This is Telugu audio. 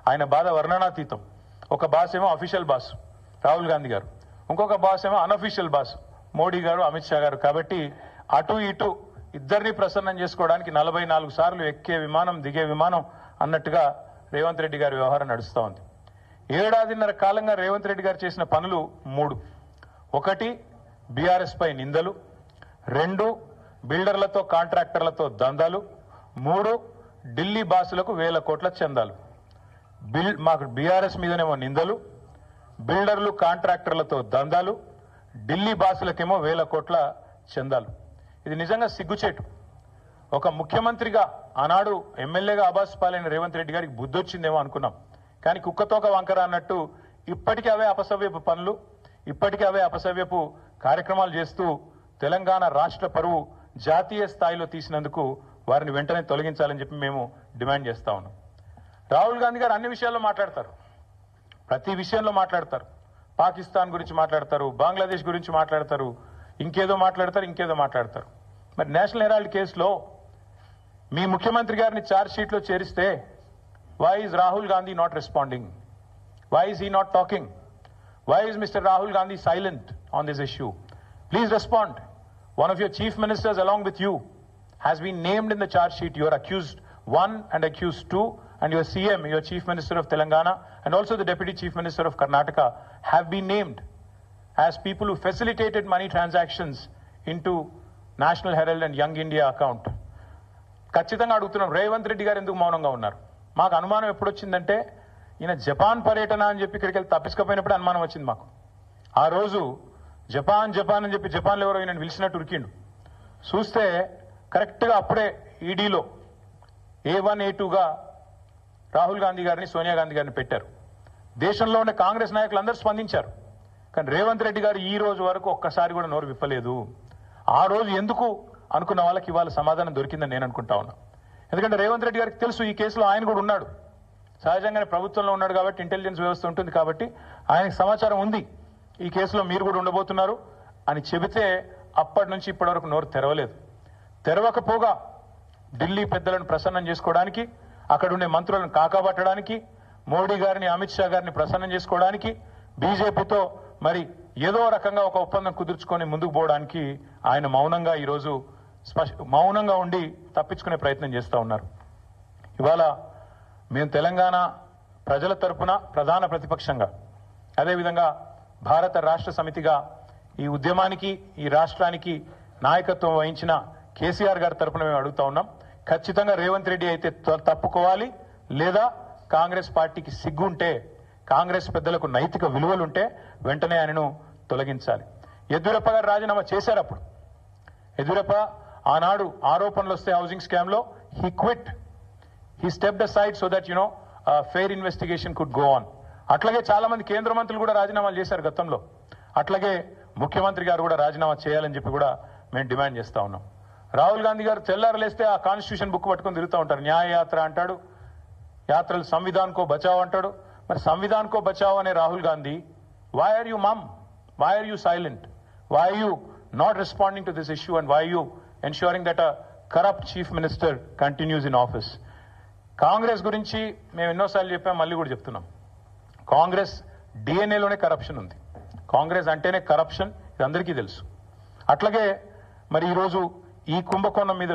ఆయన బాధ వర్ణనాతీతం. ఒక బాస్ ఏమో అఫీషియల్ బాస్ రాహుల్ గాంధీ గారు, ఇంకొక బాస్ ఏమో అన్అఫీషియల్ బాస్ మోడీ గారు, అమిత్ షా గారు. కాబట్టి అటు ఇటు ఇద్దరిని ప్రసన్నం చేసుకోవడానికి 44 సార్లు ఎక్కే విమానం దిగే విమానం అన్నట్టుగా రేవంత్ రెడ్డి గారి వ్యవహారం నడుస్తూ ఉంది. ఏడాదిన్నర కాలంగా రేవంత్ రెడ్డి గారు చేసిన పనులు 3. 1 బీఆర్ఎస్ పై నిందలు, 2 బిల్డర్లతో కాంట్రాక్టర్లతో దందాలు, 3 ఢిల్లీ బాసులకు 1000 కోట్ల చందాలు. మాకు బీఆర్ఎస్ మీదనేమో నిందలు, బిల్డర్లు కాంట్రాక్టర్లతో దందాలు, ఢిల్లీ బాసులకేమో 1000 కోట్ల చందాలు. ఇది నిజంగా సిగ్గుచేటు. ఒక ముఖ్యమంత్రిగా ఆనాడు ఎమ్మెల్యేగా అబాస్ పాలైన రేవంత్ రెడ్డి గారికి బుద్ధి వచ్చిందేమో అనుకున్నాం. కానీ కుక్కతోక వంకర అన్నట్టు ఇప్పటికీ అవే అపసవ్యపు పనులు, ఇప్పటికీ అవే అపసవ్యపు కార్యక్రమాలు చేస్తూ తెలంగాణ రాష్ట్ర పరువు జాతీయ స్థాయిలో తీసినందుకు వారిని వెంటనే తొలగించాలని చెప్పి మేము డిమాండ్ చేస్తా ఉన్నాం. రాహుల్ గాంధీ గారు అన్ని విషయాల్లో మాట్లాడతారు, ప్రతి విషయంలో మాట్లాడతారు. పాకిస్తాన్ గురించి మాట్లాడతారు, బంగ్లాదేశ్ గురించి మాట్లాడతారు, ఇంకేదో మాట్లాడతారు. మరి నేషనల్ హెరాల్డ్ కేసులో మీ ముఖ్యమంత్రి గారిని ఛార్జ్ షీట్లో చేరిస్తే why is Rahul Gandhi not responding? Why is he not talking? Why is mister Rahul Gandhi silent on this issue? Please respond. One of your chief ministers along with you has been named in the charge sheet. You are accused 1 and accused 2, and your CM, your chief minister of Telangana, and also the deputy chief minister of Karnataka have been named as people who facilitated money transactions into National Herald and Young India account. ఖచ్చితంగా అడుగుతున్నాం, రేవంత్ రెడ్డి గారు ఎందుకు మౌనంగా ఉన్నారు? మాకు అనుమానం ఎప్పుడు వచ్చిందంటే ఈయన జపాన్ పర్యటన అని చెప్పి ఇక్కడికి వెళ్ళి తప్పించుకపోయినప్పుడు అనుమానం వచ్చింది మాకు. ఆ రోజు జపాన్ అని చెప్పి జపాన్లో ఎవరో ఈయన పిలిచినట్టు ఉరికిండు. చూస్తే కరెక్ట్గా అప్పుడే ఈడీలో A1 A2గా రాహుల్ గాంధీ గారిని, సోనియా గాంధీ గారిని పెట్టారు. దేశంలో ఉన్న కాంగ్రెస్ నాయకులు అందరూ స్పందించారు. కానీ రేవంత్ రెడ్డి గారు ఈ రోజు వరకు ఒక్కసారి కూడా నోరు విప్పలేదు. ఆ రోజు ఎందుకు అనుకున్న వాళ్ళకి ఇవాళ సమాధానం దొరికిందని నేను అనుకుంటా ఉన్నా. ఎందుకంటే రేవంత్ రెడ్డి గారికి తెలుసు ఈ కేసులో ఆయన కూడా ఉన్నాడు. సహజంగానే ప్రభుత్వంలో ఉన్నాడు కాబట్టి, ఇంటెలిజెన్స్ వ్యవస్థ ఉంటుంది కాబట్టి ఆయనకు సమాచారం ఉంది, ఈ కేసులో మీరు కూడా ఉండబోతున్నారు అని చెబితే అప్పటి నుంచి ఇప్పటి వరకు నోరు తెరవలేదు. తెరవకపోగా ఢిల్లీ పెద్దలను ప్రసన్నం చేసుకోవడానికి, అక్కడ ఉండే మంత్రులను కాకాబట్టడానికి, మోడీ గారిని, అమిత్ షా గారిని ప్రసన్నం చేసుకోవడానికి, బీజేపీతో మరి ఏదో రకంగా ఒక ఒప్పందం కుదుర్చుకొని ముందుకు పోవడానికి ఆయన మౌనంగా ఈరోజు మౌనంగా ఉండి తప్పించుకునే ప్రయత్నం చేస్తూ ఉన్నారు. ఇవాళ మేము తెలంగాణ ప్రజల తరపున ప్రధాన ప్రతిపక్షంగా, అదేవిధంగా భారత రాష్ట్ర సమితిగా ఈ ఉద్యమానికి, ఈ రాష్ట్రానికి నాయకత్వం వహించిన కేసీఆర్ గారి తరపున మేము అడుగుతా ఉన్నాం. ఖచ్చితంగా రేవంత్ రెడ్డి అయితే తప్పుకోవాలి, లేదా కాంగ్రెస్ పార్టీకి సిగ్గుంటే, కాంగ్రెస్ పెద్దలకు నైతిక విలువలుంటే వెంటనే ఆయనను తొలగించాలి. యడ్యూరప్ప గారు రాజీనామా చేశారు. అప్పుడు యడ్యూరప్ప ఆనాడు ఆరోపణలు వస్తే హౌసింగ్ స్కామ్ లో he quit, he stepped aside so that fair investigation could go on. అట్లాగే చాలా మంది కేంద్ర మంత్రులు కూడా రాజీనామాలు చేశారు గతంలో. అట్లాగే ముఖ్యమంత్రి గారు కూడా రాజీనామా చేయాలని చెప్పి కూడా మేము డిమాండ్ చేస్తా ఉన్నాం. రాహుల్ గాంధీ గారు తెల్లారలేస్తే ఆ కాన్స్టిట్యూషన్ బుక్ పట్టుకొని తిరుగుతూ ఉంటారు. న్యాయ యాత్ర అంటాడు, యాత్రలు సంవిధాన్ కో బచావ్ అంటాడు. మరి సంవిధాన్ కో బచావ్ అనే Rahul Gandhi, why are you mum? Why are you silent? Why are you not responding to this issue and why are you ensuring that a corrupt chief minister continues in office? Congress గురించి మేము ఎన్నోసార్లు చెప్పాం, మళ్ళీ కూడా చెప్తున్నాం. కాంగ్రెస్ డిఎన్ఏలోనే కరప్షన్ ఉంది. కాంగ్రెస్ అంటేనే కరప్షన్, ఇది అందరికీ తెలుసు. అట్లాగే మరి ఈరోజు ఈ కుంభకోణం మీద